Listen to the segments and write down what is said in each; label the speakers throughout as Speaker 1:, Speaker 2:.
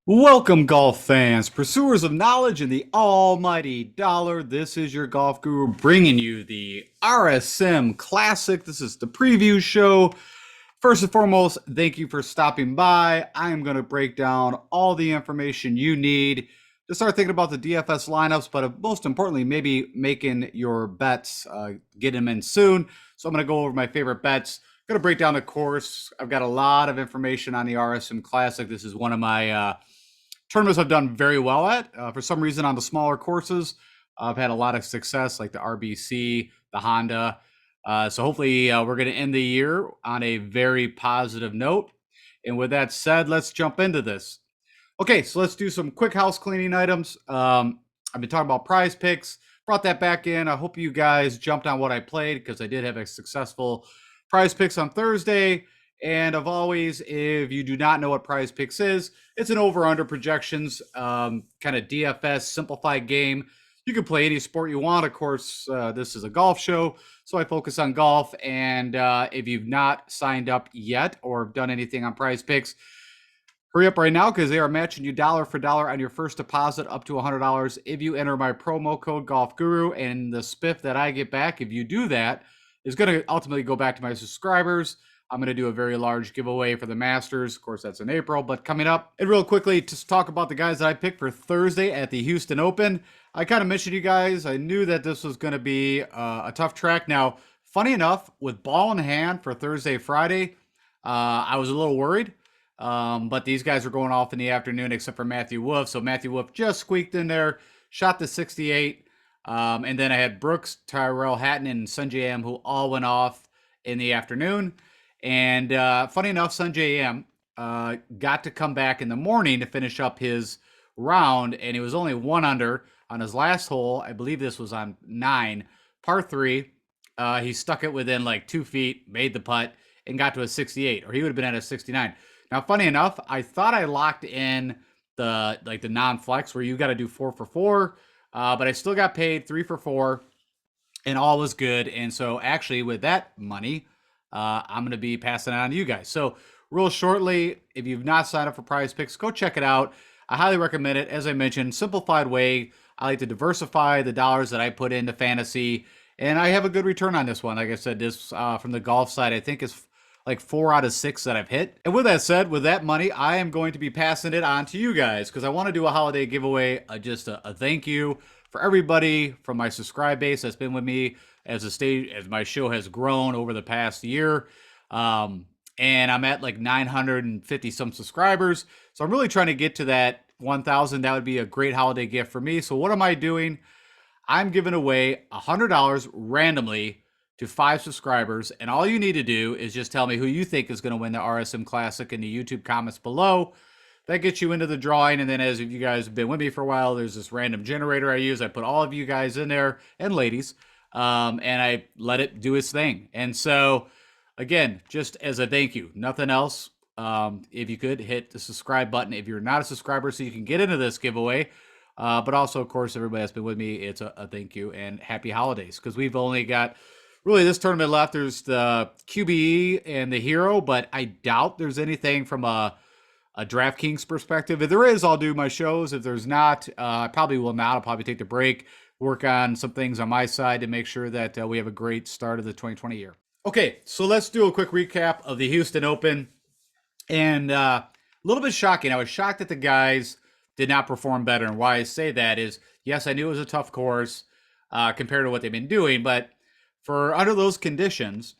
Speaker 1: Welcome, golf fans, pursuers of knowledge and the almighty dollar. This is your golf guru bringing you the RSM Classic. This is the preview show. First and foremost, thank you for stopping by. I am going to break down all the information you need to start thinking about the DFS lineups, but most importantly, maybe making your bets, get them in soon. So I'm going to go over my favorite bets. I'm going to break down the course. I've got a lot of information on the RSM Classic. This is one of my tournaments I've done very well at. For some reason, on the smaller courses, I've had a lot of success, like the RBC, the Honda. So hopefully, we're going to end the year on a very positive note. And with that said, let's jump into this. Okay, so let's do some quick house cleaning items. I've been talking about prize picks, brought that back in. I hope you guys jumped on what I played because I did have a successful prize picks on Thursday. And of always, if you do not know what prize picks is, it's an over-under projections, kind of DFS simplified game. You can play any sport you want. Of course, this is a golf show, so I focus on golf. And if you've not signed up yet or done anything on prize picks, hurry up right now because they are matching you dollar for dollar on your first deposit up to $100 if you enter my promo code Golf Guru. And the spiff that I get back, if you do that, is going to ultimately go back to my subscribers. I'm going to do a very large giveaway for the Masters. Of course, that's in April, but coming up. And real quickly, just talk about the guys that I picked for Thursday at the Houston Open. I kind of mentioned you guys. I knew that this was going to be a tough track. Now, funny enough, with ball in hand for Thursday, Friday, I was a little worried. But these guys are going off in the afternoon, except for Matthew Wolff. So Matthew Wolff just squeaked in there, shot the 68. And then I had Brooks, Tyrell Hatton, and Sungjae Im, who all went off in the afternoon. And funny enough, Sungjae Im got to come back in the morning to finish up his round, and he was only one under on his last hole. I believe this was on 9, par 3. He stuck it within like 2 feet, made the putt, and got to a 68, or he would have been at a 69. Now, funny enough, I thought I locked in the non-flex where you got to do 4 for 4, but I still got paid 3 for 4, and all was good. And so, actually, with that money, I'm going to be passing it on to you guys. So, real shortly, if you've not signed up for Prize Picks, go check it out. I highly recommend it. As I mentioned, simplified way. I like to diversify the dollars that I put into fantasy, and I have a good return on this one. Like I said, this from the golf side, I think is like 4 out of 6 that I've hit. And with that said, with that money, I am going to be passing it on to you guys because I want to do a holiday giveaway, just a thank you for everybody from my subscribe base that's been with me as my show has grown over the past year. And I'm at like 950 some subscribers. So I'm really trying to get to that 1,000. That would be a great holiday gift for me. So what am I doing? I'm giving away $100 randomly to 5 subscribers, and all you need to do is just tell me who you think is going to win the RSM Classic in the YouTube comments below. That gets you into the drawing, and then as you guys have been with me for a while, there's this random generator I use. I put all of you guys in there, and ladies, and I let it do its thing. And so, again, just as a thank you, nothing else. If you could hit the subscribe button if you're not a subscriber so you can get into this giveaway. But also, of course, everybody that's been with me, it's a thank you and happy holidays because we've only got really this tournament left. There's the QBE and the Hero, but I doubt there's anything from a DraftKings perspective. If there is, I'll do my shows. If there's not, I probably will not. I'll probably take the break, work on some things on my side to make sure that we have a great start of the 2020 year. Okay, so let's do a quick recap of the Houston Open. And a little bit shocking. I was shocked that the guys did not perform better. And why I say that is, yes, I knew it was a tough course compared to what they've been doing. But for under those conditions,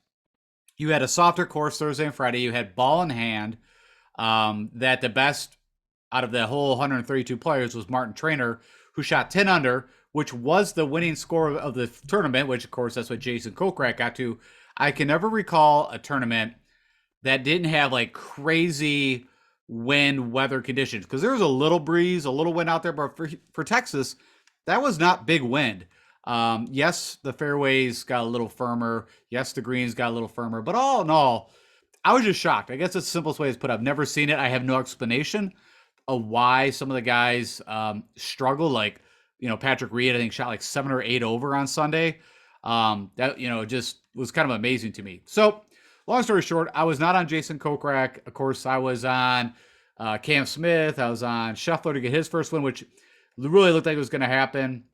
Speaker 1: you had a softer course Thursday and Friday. You had ball in hand. That the best out of the whole 132 players was Martin Trainer, who shot 10 under, which was the winning score of the tournament, which, of course, that's what Jason Kokrak got to. I can never recall a tournament that didn't have like crazy wind weather conditions because there was a little breeze, a little wind out there, but for Texas, that was not big wind. Yes, the fairways got a little firmer. Yes, the greens got a little firmer, but all in all, I was just shocked. I guess it's the simplest way to put it. I've never seen it. I have no explanation of why some of the guys struggle. Like, Patrick Reed, I think shot like 7 or 8 over on Sunday. That, just was kind of amazing to me. So long story short, I was not on Jason Kokrak. Of course, I was on Cam Smith. I was on Scheffler to get his first win, which really looked like it was going to happen.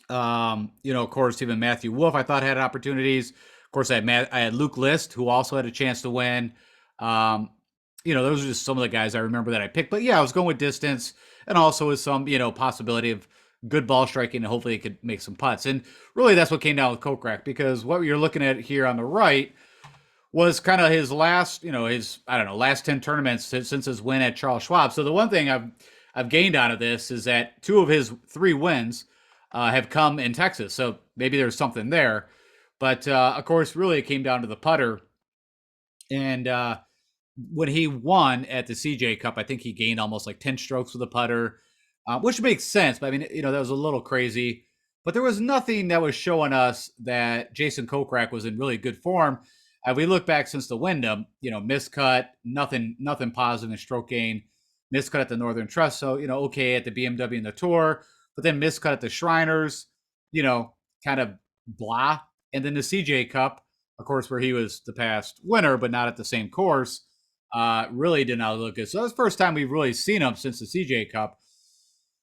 Speaker 1: Of course, even Matthew Wolff, I thought had opportunities. Of course, I had Luke List, who also had a chance to win. Those are just some of the guys I remember that I picked. But yeah, I was going with distance and also with some, possibility of good ball striking and hopefully it could make some putts. And really that's what came down with Kokrak, because what you're looking at here on the right was kind of his last, last 10 tournaments since his win at Charles Schwab. So the one thing I've gained out of this is that 2 of his 3 wins have come in Texas. So maybe there's something there. But of course, really it came down to the putter. And when he won at the CJ Cup, I think he gained almost like 10 strokes with the putter, which makes sense. But I mean, that was a little crazy. But there was nothing that was showing us that Jason Kokrak was in really good form. We look back since the Wyndham, miscut, nothing positive in stroke gain, miscut at the Northern Trust. So, okay at the BMW and the Tour, but then miscut at the Shriners, kind of blah. And then the CJ Cup, of course, where he was the past winner, but not at the same course, really did not look good. So that's the first time we've really seen him since the CJ Cup.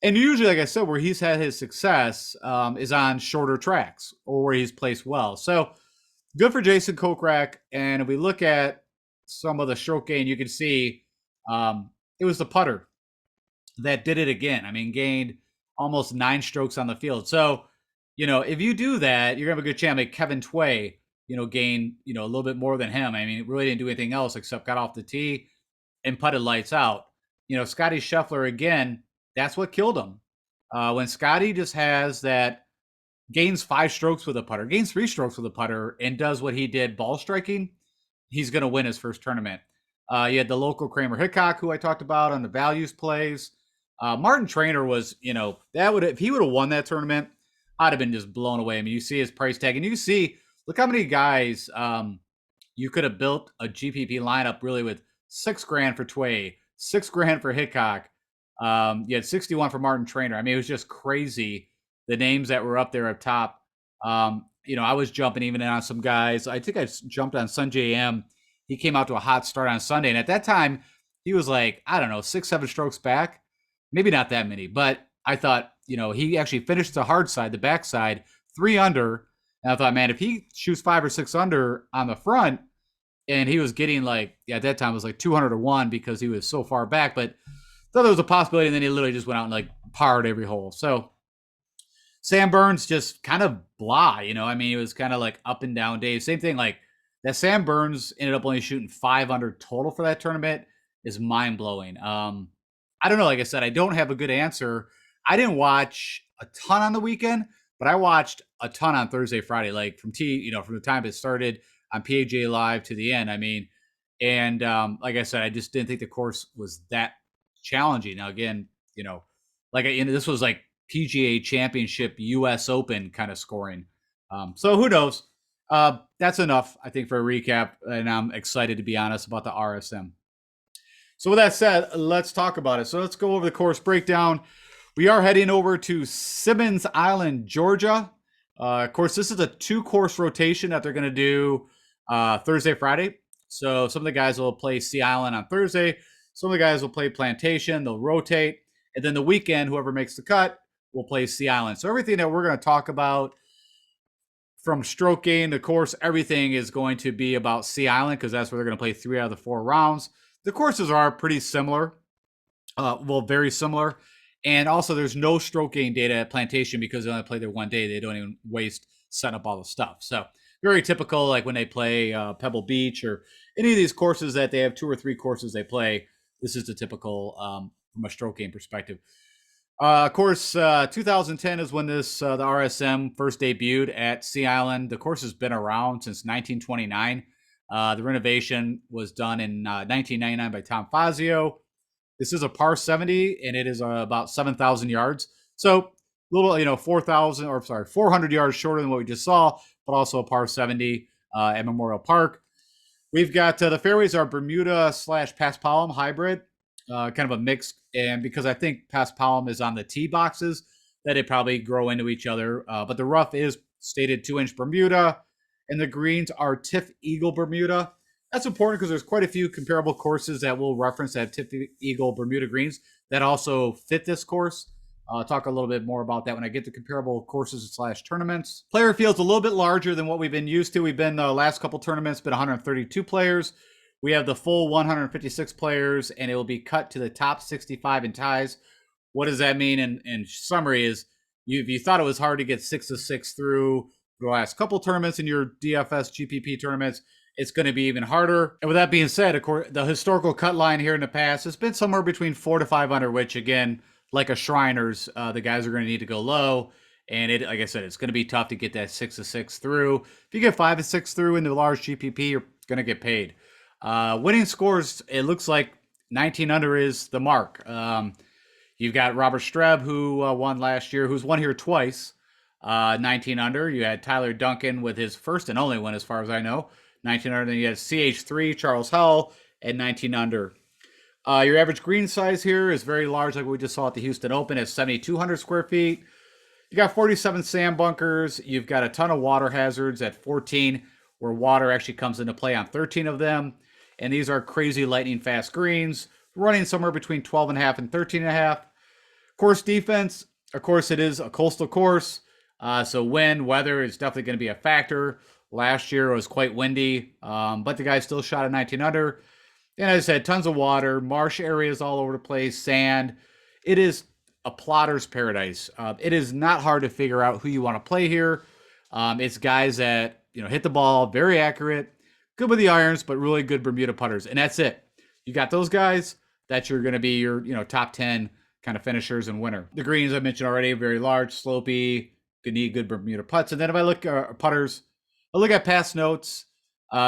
Speaker 1: And usually, like I said, where he's had his success is on shorter tracks or where he's placed well. So good for Jason Kokrak. And if we look at some of the stroke gain, you can see it was the putter that did it again. I mean, gained almost 9 strokes on the field. So, if you do that, you're going to have a good chance. Like Kevin Tway, gain, a little bit more than him. I mean, it really didn't do anything else except got off the tee and putted lights out. Scotty Scheffler, again, that's what killed him. When Scotty just has that, gains 5 strokes with a putter, gains 3 strokes with a putter, and does what he did ball striking, he's going to win his first tournament. You had the local Kramer Hickok, who I talked about on the values plays. Martin Trainer was, that would, if he would have won that tournament, I'd have been just blown away. I mean, you see his price tag, and you see, look how many guys you could have built a GPP lineup really with $6,000 for Tway, $6,000 for Hickok. You had 61 for Martin Trainer. I mean, it was just crazy. The names that were up there up top. I was jumping even on some guys. I think I jumped on Sanjay M. He came out to a hot start on Sunday. And at that time, he was like, I don't know, 6-7 strokes back. Maybe not that many. But I thought, he actually finished the hard side, the backside, 3 under. And I thought, man, if he shoots 5 or 6 under on the front, and he was getting at that time it was like 200 to 1 because he was so far back. But thought there was a possibility. And then he literally just went out and parred every hole. So Sam Burns just kind of blah, I mean, it was kind of up and down days. Same thing, that Sam Burns ended up only shooting 5 under total for that tournament is mind blowing. I don't know. Like I said, I don't have a good answer. I didn't watch a ton on the weekend, but I watched a ton on Thursday, Friday, from from the time it started on PAJ Live to the end. I mean, and like I said, I just didn't think the course was that challenging. Now, again, this was PGA Championship, U.S. Open kind of scoring. So who knows? That's enough, I think, for a recap. And I'm excited, to be honest, about the RSM. So with that said, let's talk about it. So let's go over the course breakdown. We are heading over to Simmons Island, Georgia. Of course, this is a 2-course rotation that they're going to do Thursday, Friday. So some of the guys will play Sea Island on Thursday. Some of the guys will play Plantation. They'll rotate. And then the weekend, whoever makes the cut will play Sea Island. So everything that we're going to talk about, from stroke gain to course, everything is going to be about Sea Island because that's where they're going to play 3 out of the 4 rounds. The courses are pretty similar. Very similar. And also, there's no stroke gain data at Plantation because they only play there one day. They don't even waste setting up all the stuff. So very typical, when they play Pebble Beach or any of these courses that they have 2 or 3 courses they play. This is the typical from a stroke gain perspective. Of course, 2010 is when the RSM first debuted at Sea Island. The course has been around since 1929. The renovation was done in 1999 by Tom Fazio. This is a par 70, and it is about 7,000 yards. So little, 400 yards shorter than what we just saw, but also a par 70 at Memorial Park. We've got the fairways are Bermuda/Paspalum hybrid, kind of a mix. And because I think Paspalum is on the tee boxes, that they probably grow into each other. But the rough is stated 2-inch Bermuda, and the greens are Tiff Eagle Bermuda. That's important because there's quite a few comparable courses that we'll reference that have Tip Eagle Bermuda greens that also fit this course. I'll talk a little bit more about that when I get to comparable courses / tournaments. Player field's a little bit larger than what we've been used to. We've been the last couple tournaments, been 132 players. We have the full 156 players, and it will be cut to the top 65 in ties. What does that mean? In summary, is if you thought it was hard to get 6 of 6 through the last couple tournaments in your DFS GPP tournaments, it's going to be even harder. And with that being said, of course, the historical cut line here in the past has been somewhere between 4 to 500, which again, like a Shriners, the guys are going to need to go low. And it, like I said, it's going to be tough to get that 6 of 6 through. If you get 5 of 6 through in the large GPP, you're going to get paid. Winning scores, it looks like 19 under is the mark. You've got Robert Streb, who won last year, who's won here twice, 19 under. You had Tyler Duncan with his first and only win, as far as I know, 19 under. Then you had CH3, Charles Howell, at 19 under. Your average green size here is very large, like we just saw at the Houston Open, at 7,200 square feet. You got 47 sand bunkers. You've got a ton of water hazards at 14, where water actually comes into play on 13 of them. And these are crazy lightning fast greens, running somewhere between 12.5 and 13.5. Course defense, of course, it is a coastal course. So wind, weather is definitely going to be a factor. Last year it was quite windy, but the guy still shot a 19 under. And as I said, tons of water, marsh areas all over the place, sand. It is a plotter's paradise. It is not hard to figure out who you want to play here. It's guys that hit the ball, very accurate, good with the irons, but really good Bermuda putters. And that's it. You got those guys, that you're going to be your top 10 kind of finishers and winner. The greens I mentioned already, very large, slopey, need good Bermuda putts. And then if I look at putters, I look at past notes.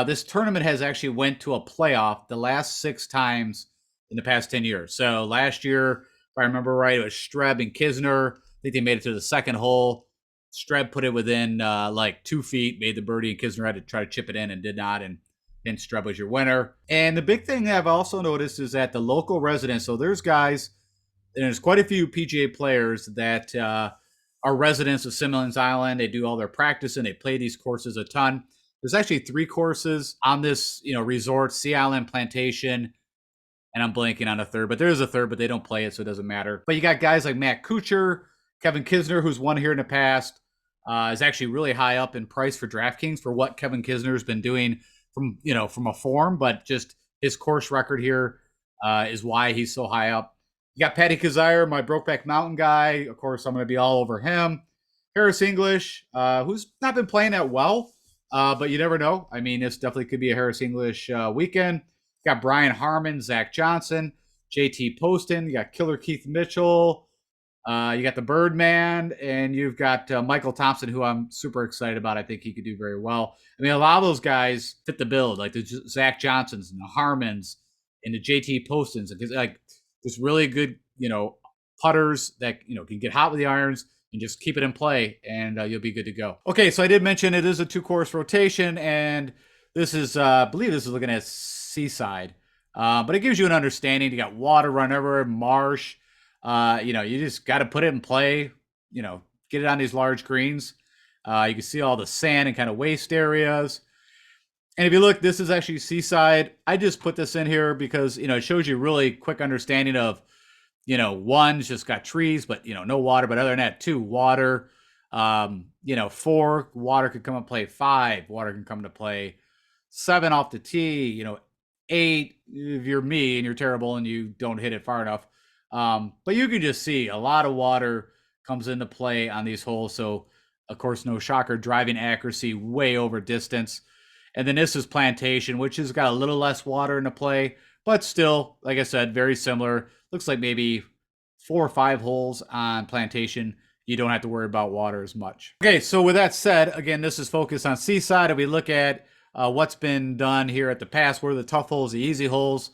Speaker 1: This tournament has actually went to a playoff the last 6 times in the past 10 years. So last year, if I remember right, it was Streb and Kisner. I think they made it to the second hole. Streb put it within like 2 feet, made the birdie, and Kisner had to try to chip it in and did not. And then Streb was your winner. And the big thing that I've also noticed is that the local residents, so there's guys, and there's quite a few PGA players that are residents of Simmons Island. They do all their practice and they play these courses a ton. There's actually 3 courses on this resort: Sea Island, Plantation, and I'm blanking on a third, but there is a third, but they don't play it, so it doesn't matter. But you got guys like Matt Kuchar, Kevin Kisner, who's won here in the past, is actually really high up in price for DraftKings for what Kevin Kisner's been doing from a form, but just his course record here is why he's so high up. You got Patty Kazire, my Brokeback Mountain guy. Of course, I'm going to be all over him. Harris English, who's not been playing that well, but you never know. I mean, this definitely could be a Harris English weekend. You got Brian Harmon, Zach Johnson, JT Poston. You got Killer Keith Mitchell. You got the Birdman, and you've got Michael Thompson, who I'm super excited about. I think he could do very well. I mean, a lot of those guys fit the bill, like the Zach Johnsons and the Harmons and the JT Postons, because like just really good, putters that can get hot with the irons and just keep it in play, and you'll be good to go. Okay, so I did mention it is a 2-course rotation, and this is, I believe this is looking at Seaside, but it gives you an understanding. You got water run everywhere, marsh. You just got to put it in play, get it on these large greens. You can see all the sand and kind of waste areas. And if you look, this is actually Seaside. I just put this in here because, it shows you really quick understanding of, 1's just got trees, but, no water. But other than that, 2, water. 4, water could come and play. 5, water can come to play. 7 off the tee. 8, if you're me and you're terrible and you don't hit it far enough. But you can just see a lot of water comes into play on these holes. So, of course, no shocker, driving accuracy way over distance. And then this is Plantation, which has got a little less water into play, but still, like I said, very similar. Looks like maybe 4 or 5 holes on Plantation. You don't have to worry about water as much. Okay, so with that said, again, this is focused on Seaside. If we look at what's been done here at the past, what are the tough holes, the easy holes,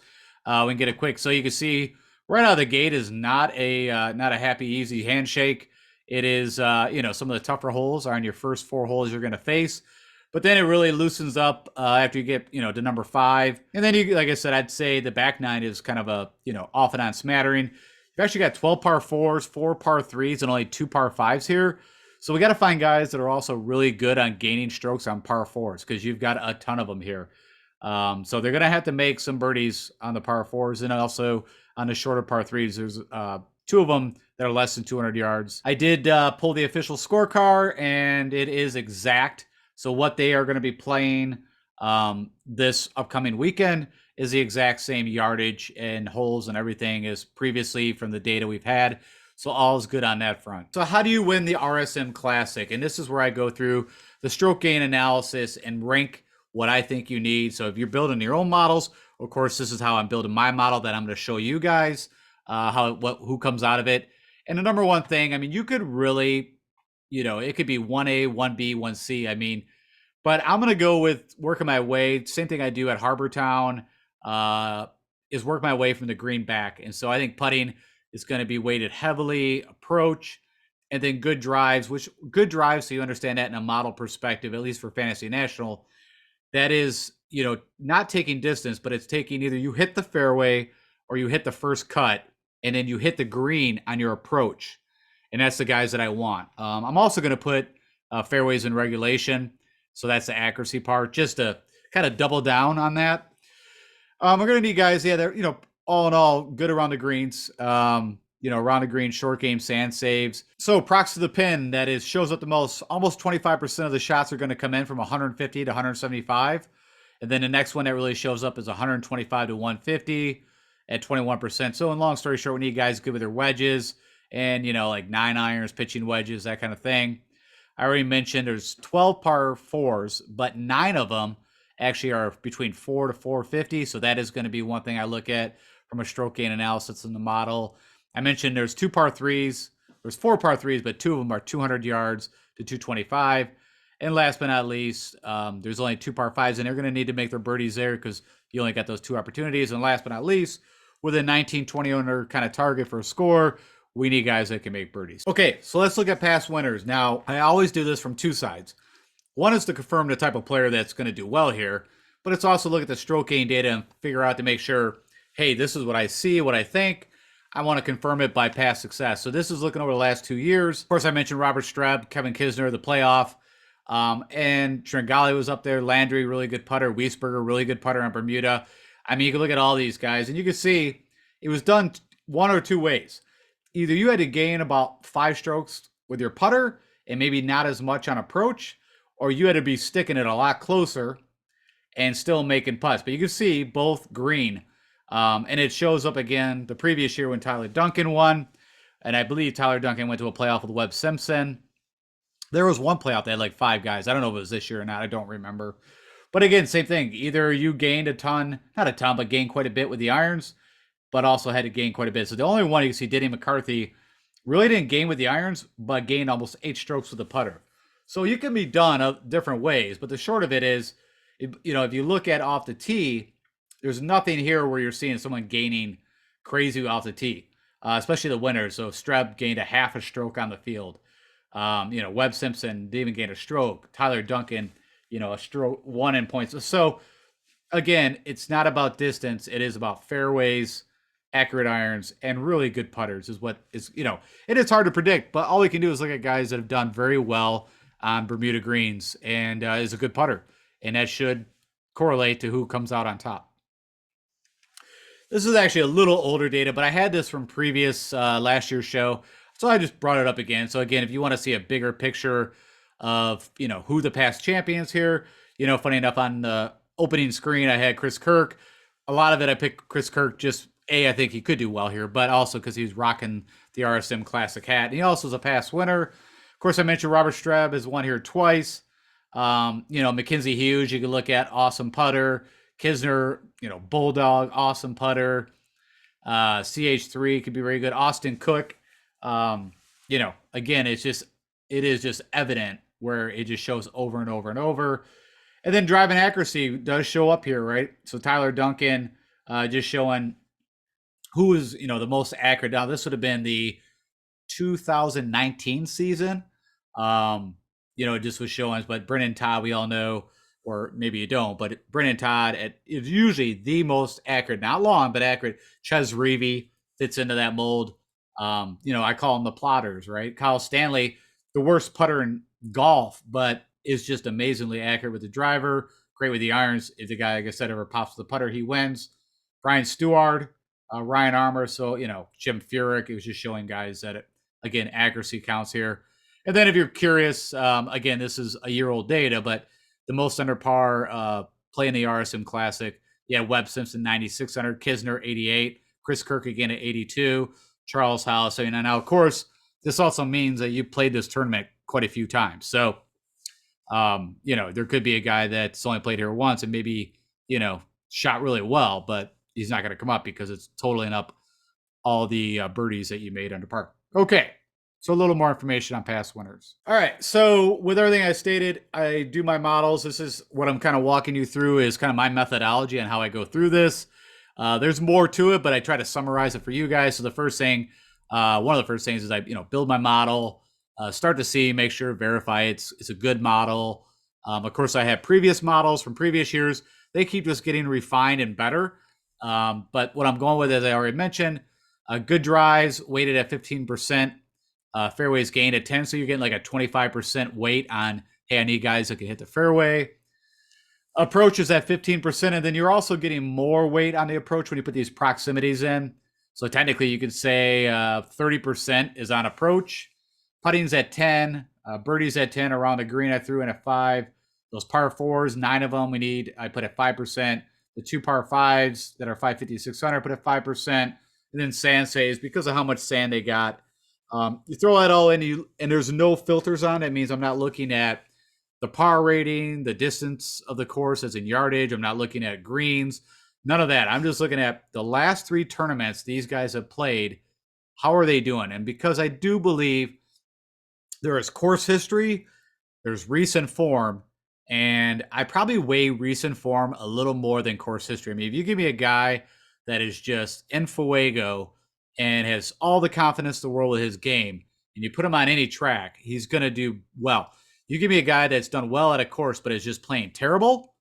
Speaker 1: we can get it quick. So you can see right out of the gate is not a happy, easy handshake. It is, some of the tougher holes are on your first 4 holes you're going to face. But then it really loosens up after you get, to number 5. And then, like I said, I'd say the back 9 is kind of a, off and on smattering. You've actually got 12 par 4s, 4 par 3s, and only 2 par 5s here. So we got to find guys that are also really good on gaining strokes on par 4s because you've got a ton of them here. So they're going to have to make some birdies on the par fours and also on the shorter par threes. There's two of them that are less than 200 yards. I did pull the official scorecard, and it is exact. So what they are going to be playing this upcoming weekend is the exact same yardage and holes and everything as previously from the data we've had. So all is good on that front. So how do you win the RSM Classic? And this is where I go through the stroke gain analysis and rank what I think you need. So if you're building your own models, of course, this is how I'm building my model that I'm going to show you guys who comes out of it. And the number one thing, I mean, you could really, it could be 1A, 1B, 1C. I mean, but I'm going to go with working my way. Same thing I do at Harbortown is work my way from the green back. And so I think putting is going to be weighted heavily, approach, and then good drives, so you understand that in a model perspective, at least for Fantasy National, that is, not taking distance, but it's taking either you hit the fairway or you hit the first cut, and then you hit the green on your approach. And that's the guys that I want. I'm also going to put fairways in regulation. So that's the accuracy part, just to kind of double down on that. We're going to need guys, they're, all in all, good around the greens. Around the green, short game, sand saves. So prox to the pin, that is, shows up the most. Almost 25% of the shots are going to come in from 150 to 175. And then the next one that really shows up is 125 to 150 at 21%. So in long story short, we need guys good with their wedges and, like 9 irons, pitching wedges, that kind of thing. I already mentioned there's 12 par fours, but 9 of them actually are between 4 to 450. So that is going to be one thing I look at from a stroke gain analysis in the model. I mentioned there's 2 par threes. There's 4 par threes, but 2 of them are 200 yards to 225. And last but not least, there's only 2 par fives, and they're going to need to make their birdies there because you only got those 2 opportunities. And last but not least, with a 19, 20 under kind of target for a score, we need guys that can make birdies. Okay, so let's look at past winners. Now, I always do this from 2 sides. One is to confirm the type of player that's going to do well here, but it's also look at the stroke gain data and figure out to make sure, hey, this is what I see, what I think. I want to confirm it by past success. So this is looking over the last 2 years. Of course, I mentioned Robert Streb, Kevin Kisner, the playoff, and Tringali was up there. Landry, really good putter. Wiesberger, really good putter on Bermuda. I mean, you can look at all these guys, and you can see it was done one or two ways. Either you had to gain about 5 strokes with your putter and maybe not as much on approach, or you had to be sticking it a lot closer and still making putts. But you can see both green. And it shows up again the previous year when Tyler Duncan won. And I believe Tyler Duncan went to a playoff with Webb Simpson. There was one playoff that had like 5 guys. I don't know if it was this year or not. I don't remember. But again, same thing. Either you gained a ton, not a ton, but gained quite a bit with the irons, but also had to gain quite a bit. So the only one you can see, Denny McCarthy, really didn't gain with the irons, but gained almost 8 strokes with the putter. So you can be done different ways. But the short of it is, if you look at off the tee, there's nothing here where you're seeing someone gaining crazy off the tee, especially the winners. So Streb gained a half a stroke on the field. Webb Simpson didn't even gain a stroke. Tyler Duncan, a stroke, 1 in points. So again, it's not about distance. It is about fairways, accurate irons, and really good putters is what is, and it's hard to predict, but all we can do is look at guys that have done very well on Bermuda greens and is a good putter. And that should correlate to who comes out on top. This is actually a little older data, but I had this from previous last year's show, so I just brought it up again. So again, if you want to see a bigger picture of who the past champions here, funny enough, on the opening screen I had Chris Kirk. A lot of it I picked Chris Kirk just I think he could do well here, but also because he's rocking the RSM Classic hat. And he also is a past winner. Of course, I mentioned Robert Streb has won here twice. Mackenzie Hughes, you can look at, awesome putter. Kisner, Bulldog, awesome putter. CH3 could be very good. Austin Cook, again, it is just evident where it just shows over and over and over. And then driving accuracy does show up here, right? So Tyler Duncan, just showing who is, the most accurate. Now, this would have been the 2019 season. It just was showing, but Brennan Todd, we all know, or maybe you don't, but Brennan Todd is usually the most accurate, not long, but accurate. Ches Reavie fits into that mold. I call them the plotters, right? Kyle Stanley, the worst putter in golf, but is just amazingly accurate with the driver. great with the irons. If the guy, like I said, ever pops the putter, he wins. Brian Stewart, Ryan Armour. So, Jim Furyk. It was just showing guys that, again, accuracy counts here. And then if you're curious, again, this is a year-old data, but the most under par play in the RSM Classic. Yeah, Webb Simpson, 9,600. Kisner, 88. Chris Kirk again at 82. Charles House. And now, of course, this also means that you played this tournament quite a few times. So, there could be a guy that's only played here once and maybe, shot really well, but he's not going to come up because it's totaling up all the birdies that you made under par. Okay. So a little more information on past winners. All right. So with everything I stated, I do my models. This is what I'm kind of walking you through is kind of my methodology and how I go through this. There's more to it, but I try to summarize it for you guys. So the first thing, one of the first things is I, build my model, start to see, make sure, verify it's a good model. Of course, I have previous models from previous years. They keep just getting refined and better. But what I'm going with, as I already mentioned, good drives weighted at 15%. Fairways gained at 10, so you're getting like a 25% weight on, hey, I need guys that can hit the fairway. Approach is at 15%, and then you're also getting more weight on the approach when you put these proximities in. So technically, you could say 30% is on approach. Putting's at 10, birdies at 10. Around the green, I threw in at 5. Those par 4s, 9 of them I put at 5%. The 2 par 5s that are 550, 600, I put at 5%. And then sand saves, because of how much sand they got, you throw that all in, and there's no filters on it. It means I'm not looking at the par rating, the distance of the course as in yardage. I'm not looking at greens, none of that. I'm just looking at the last 3 tournaments these guys have played. How are they doing? And because I do believe there is course history, there's recent form, and I probably weigh recent form a little more than course history. I mean, if you give me a guy that is just en fuego and has all the confidence in the world with his game, and you put him on any track, he's going to do well. You give me a guy that's done well at a course but is just playing terrible,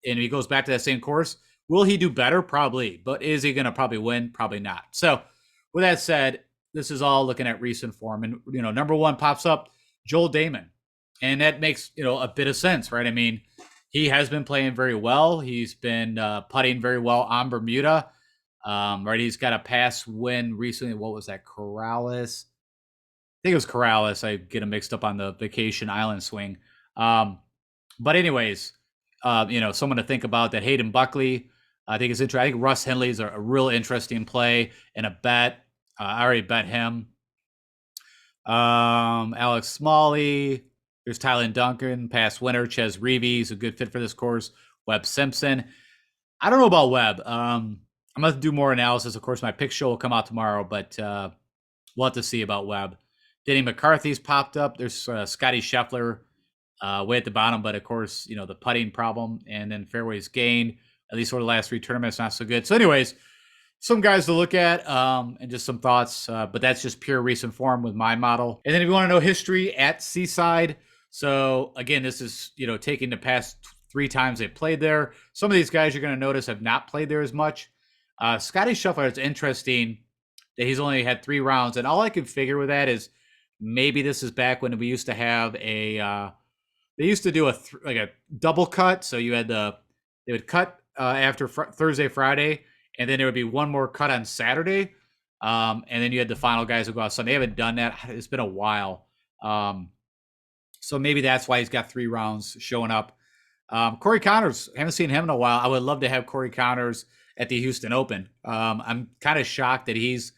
Speaker 1: and he goes back to that same course, will he do better? Probably. But is he going to probably win? Probably not. So with that said, this is all looking at recent form. And, number one pops up, Joel Dahmen. And that makes, a bit of sense, right? I mean, he has been playing very well. He's been putting very well on Bermuda. Right, he's got a pass win recently. What was that? Corrales. I think it was Corrales. I get him mixed up on the Vacation Island swing. But anyways, someone to think about that. Hayden Buckley, I think is interesting. I think Russ Henley is a real interesting play and a bet. I already bet him. Alex Smalley. There's Tyler Duncan, past winner. Ches Reavie is a good fit for this course. Webb Simpson. I don't know about Webb. I'm going to do more analysis. Of course, my pick show will come out tomorrow, but we'll have to see about Webb. Denny McCarthy's popped up. There's Scotty Scheffler way at the bottom, but of course, the putting problem, and then fairways gained, at least over the last 3 tournaments, not so good. So anyways, some guys to look at and just some thoughts, but that's just pure recent form with my model. And then if you want to know history at Seaside, so again, this is, taking the past 3 times they played there. Some of these guys you're going to notice have not played there as much. Scotty Scheffler, it's interesting that he's only had 3 rounds. And all I can figure with that is maybe this is back when we used to have they used to do a double cut. So you had they would cut after Thursday, Friday, and then there would be one more cut on Saturday. And then you had the final guys who go out Sunday. They haven't done that. It's been a while. So maybe that's why he's got 3 rounds showing up. Corey Connors, haven't seen him in a while. I would love to have Corey Connors at the Houston Open. I'm kind of shocked that he's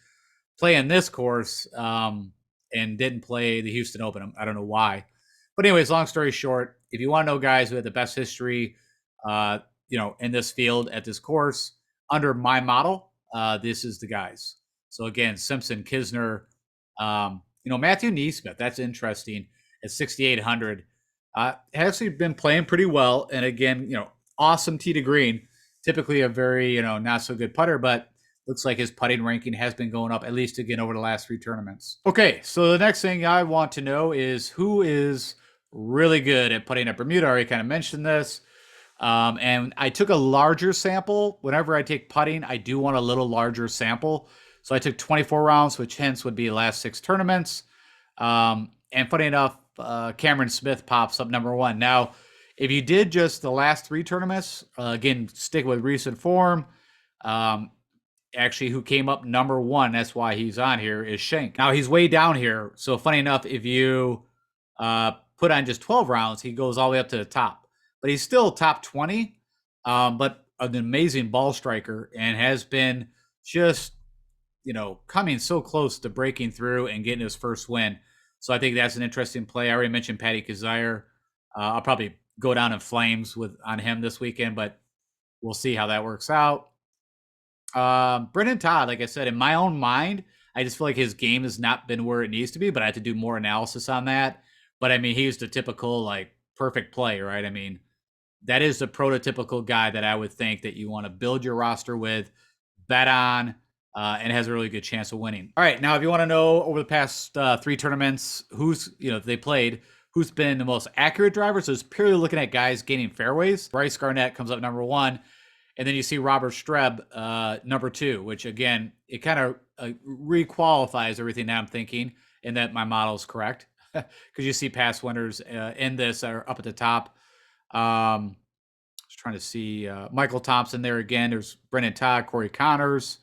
Speaker 1: playing this course and didn't play the Houston Open. I don't know why. But anyways, long story short, if you want to know guys who have the best history, in this field at this course under my model, this is the guys. So again, Simpson, Kisner, Matthew Neesmith. That's interesting at 6,800. Has actually been playing pretty well, and again, awesome tee to green. Typically a very not so good putter, but looks like his putting ranking has been going up, at least again over the last 3 tournaments. Okay, so the next thing I want to know is who is really good at putting at Bermuda. I already kind of mentioned this. And I took a larger sample. Whenever I take putting, I do want a little larger sample. So I took 24 rounds, which hence would be the last 6 tournaments. And funny enough, Cameron Smith pops up number 1. Now, If you did just the last 3 tournaments, again, stick with recent form. Actually, who came up number 1, that's why he's on here, is Shank. Now, he's way down here. So, funny enough, if you put on just 12 rounds, he goes all the way up to the top. But he's still top 20, but an amazing ball striker and has been just, coming so close to breaking through and getting his first win. So I think that's an interesting play. I already mentioned Patty Kazire. I'll probably go down in flames on him this weekend, but we'll see how that works out. Brendan Todd, like I said, in my own mind, I just feel like his game has not been where it needs to be, but I have to do more analysis on that. But I mean, he's the typical perfect play, right? I mean, that is the prototypical guy that I would think that you want to build your roster with, bet on, and has a really good chance of winning. All right, now if you want to know over the past 3 tournaments who's they played, who's been the most accurate driver, so it's purely looking at guys gaining fairways. Bryce Garnett comes up number 1. And then you see Robert Streb, number 2, which again, it kind of requalifies everything that I'm thinking and that my model is correct. Because you see past winners in this are up at the top. Just trying to see Michael Thompson there again. There's Brendan Todd, Corey Connors.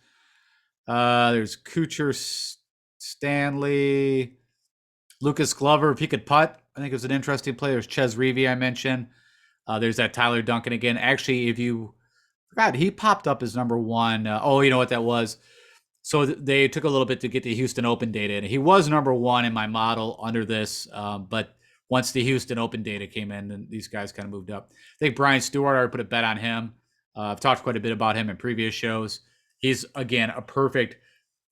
Speaker 1: There's Kuchar, Stanley, Lucas Glover. If he could putt, I think it was an interesting play. There's Ches Reavie I mentioned. There's that Tyler Duncan again. Actually, if you forgot, he popped up as number 1. You know what that was? So they took a little bit to get the Houston Open data, and he was number 1 in my model under this. But once the Houston Open data came in, then these guys kind of moved up. I think Brian Stewart, I already put a bet on him. I've talked quite a bit about him in previous shows. He's, again, a perfect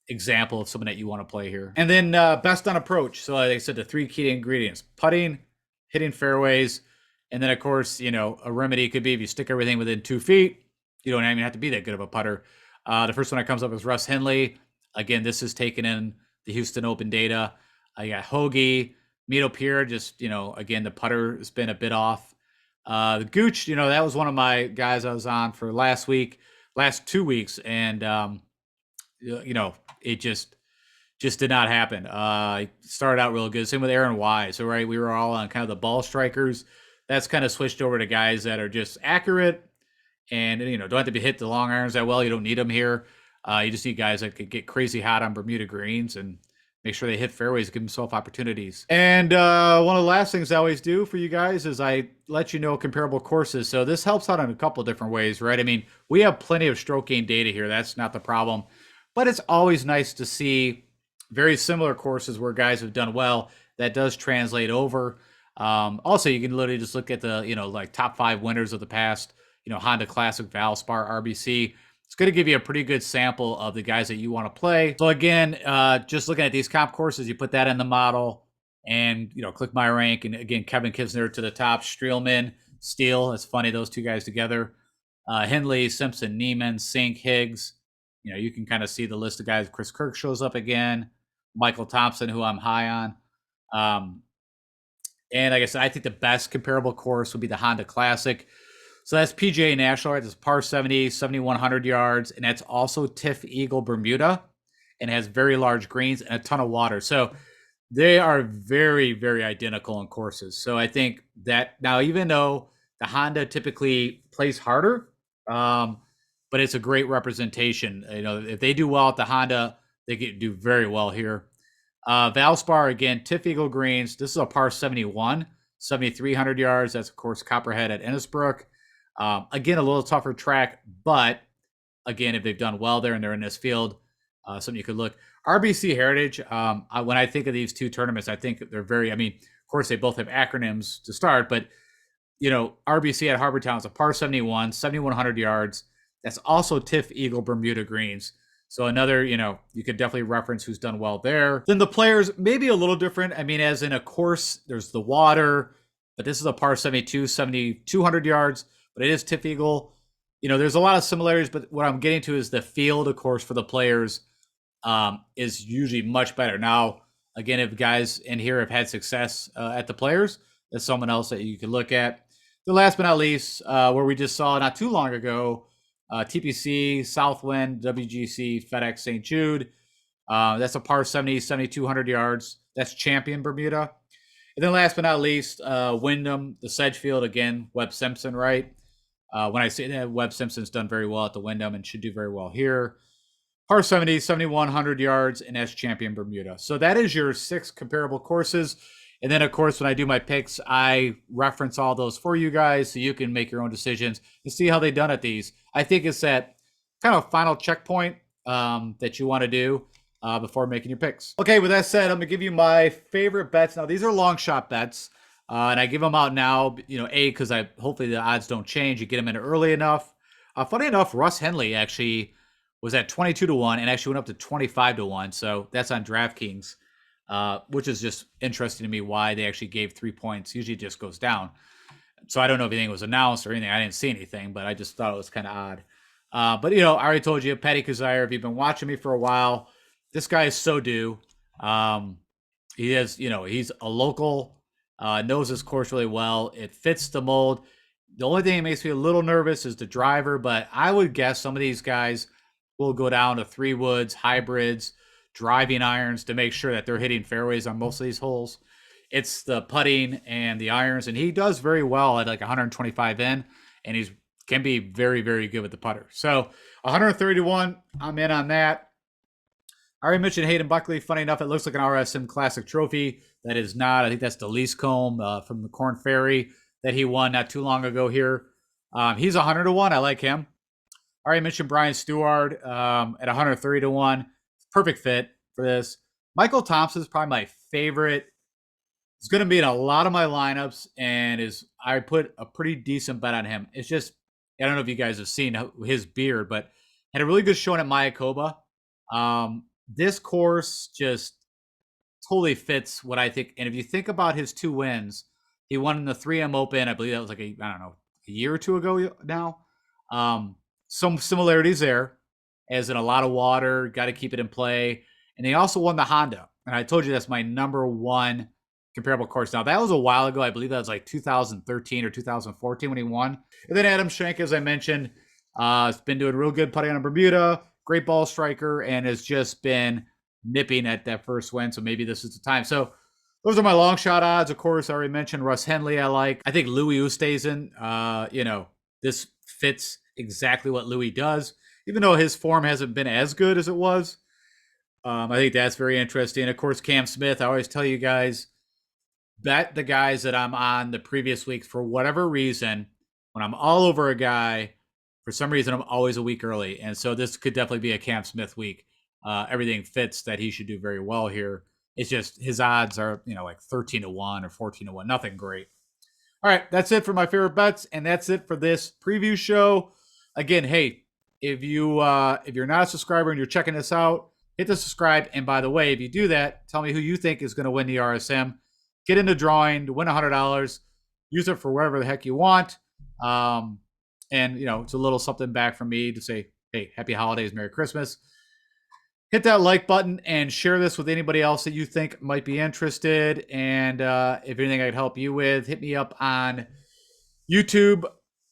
Speaker 1: example of someone that you want to play here. And then best on approach. So like I said, the 3 key ingredients: putting, hitting fairways, and then, of course, a remedy could be if you stick everything within 2 feet, you don't even have to be that good of a putter. The first one that comes up is Russ Henley. Again, this is taken in the Houston Open data. I got Hoagie, Mito Pierre. Just, again, the putter has been a bit off. The Gooch, that was one of my guys I was on for last 2 weeks. And, it just did not happen. Started out real good. Same with Aaron Wise. So, right, we were all on kind of the ball strikers. That's kind of switched over to guys that are just accurate and, don't have to be hit the long irons that well. You don't need them here. You just need guys that could get crazy hot on Bermuda greens and make sure they hit fairways, give themselves opportunities. And one of the last things I always do for you guys is I let you know comparable courses. So this helps out in a couple of different ways, right? I mean, we have plenty of stroke gain data here. That's not the problem. But it's always nice to see very similar courses where guys have done well. That does translate over. Also, you can literally just look at the, top 5 winners of the past, Honda Classic, Valspar, RBC. It's going to give you a pretty good sample of the guys that you want to play. So again, just looking at these comp courses, you put that in the model and, click my rank. And again, Kevin Kisner to the top, Streelman, Steele. It's funny, those 2 guys together. Hindley, Simpson, Neiman, Sink, Higgs. You can kind of see the list of guys. Chris Kirk shows up again. Michael Thompson, who I'm high on. And like I said, I think the best comparable course would be the Honda Classic. So that's PGA National, right? It's par 70, 7,100 yards, and that's also Tiff Eagle Bermuda, and has very large greens and a ton of water. So they are very, very identical in courses. So I think that now, even though the Honda typically plays harder, but it's a great representation. If they do well at the Honda, they can do very well here. Valspar, again, Tiff Eagle greens. This is a par 71, 7,300 yards. That's, of course, Copperhead at Innisbrook. Again, a little tougher track, but again, if they've done well there and they're in this field, something you could look. RBC Heritage, when I think of these 2 tournaments, I think they're of course, they both have acronyms to start, but, RBC at Harbour Town is a par 71, 7,100 yards. That's also Tiff Eagle Bermuda greens. So another, you could definitely reference who's done well there. Then the players, maybe a little different. As in a course, there's the water, but this is a par 72, 7,200 yards. But it is Tiff Eagle. There's a lot of similarities, but what I'm getting to is the field, of course, for the players is usually much better. Now, again, if guys in here have had success at the players, that's someone else that you can look at. The last but not least, where we just saw not too long ago, TPC, Southwind, WGC, FedEx, St. Jude. That's a par 70, 7,200 yards. That's Champion Bermuda. And then last but not least, Wyndham, the Sedgefield again, Webb Simpson, right? When I say that, Webb Simpson's done very well at the Wyndham and should do very well here. Par 70, 7,100 yards, and S Champion Bermuda. So that is your 6 comparable courses. And then, of course, when I do my picks, I reference all those for you guys so you can make your own decisions and see how they done at these. I think it's that kind of final checkpoint that you want to do before making your picks. Okay, with that said, I'm going to give you my favorite bets. Now, these are long shot bets, and I give them out now, because hopefully the odds don't change. You get them in early enough. Funny enough, Russ Henley actually was at 22-1 and actually went up to 25-1. So that's on DraftKings, which is just interesting to me why they actually gave 3 points. Usually it just goes down. So I don't know if anything was announced or anything. I didn't see anything, but I just thought it was kind of odd. But, I already told you, Patty Kazire, if you've been watching me for a while, this guy is so due. He is, he's a local, knows his course really well. It fits the mold. The only thing that makes me a little nervous is the driver, but I would guess some of these guys will go down to 3 woods, hybrids, driving irons to make sure that they're hitting fairways on most of these holes. It's the putting and the irons, and he does very well at like 125 in, and he's can be very, very good with the putter. So 131, I'm in on that. I already mentioned Hayden Buckley. Funny enough, it looks like an RSM Classic trophy. That is not. I think that's the Leasecombe from the Corn Ferry that he won not too long ago here. He's 100-1. I like him. I already mentioned Brian Stewart at 130-1. Perfect fit for this. Michael Thompson is probably my favorite. It's going to be in a lot of my lineups, and I put a pretty decent bet on him. It's just, I don't know if you guys have seen his beard, but had a really good showing at Mayakoba. This course just totally fits what I think. And if you think about his 2 wins, he won in the 3M Open. I believe that was like a year or 2 ago now. Some similarities there, as in a lot of water, got to keep it in play. And he also won the Honda. And I told you that's my number 1 comparable course. Now, that was a while ago. I believe that was like 2013 or 2014 when he won. And then Adam Schenk, as I mentioned, has been doing real good putting on Bermuda. Great ball striker, and has just been nipping at that first win. So maybe this is the time. So those are my long shot odds. Of course, I already mentioned Russ Henley. I think Louis Oosthuizen, this fits exactly what Louis does, even though his form hasn't been as good as it was. I think that's very interesting. Of course, Cam Smith. I always tell you guys, bet the guys that I'm on the previous week for whatever reason. When I'm all over a guy, for some reason, I'm always a week early. And so this could definitely be a Cam Smith week. Everything fits that he should do very well here. It's just his odds are, like 13-1 or 14-1. Nothing great. All right, that's it for my favorite bets, and that's it for this preview show. Again, hey, if you're not a subscriber and you're checking this out, hit the subscribe. And by the way, if you do that, tell me who you think is going to win the RSM. Get in the drawing to win $100. Use it for whatever the heck you want. And it's a little something back from me to say, hey, happy holidays, Merry Christmas. Hit that like button and share this with anybody else that you think might be interested. And if anything I could help you with, hit me up on YouTube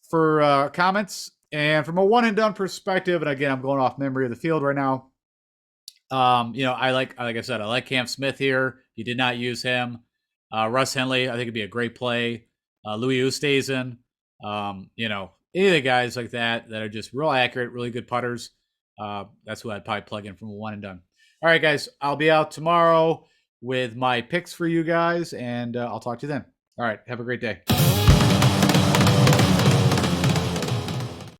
Speaker 1: for comments. And from a one and done perspective, and again, I'm going off memory of the field right now. Like I said, I like Cam Smith here. You did not use him. Russ Henley, I think it'd be a great play. Louis Oosthuizen, any of the guys like that are just real accurate, really good putters. That's who I'd probably plug in from a one and done. All right, guys, I'll be out tomorrow with my picks for you guys, and I'll talk to you then. All right, have a great day.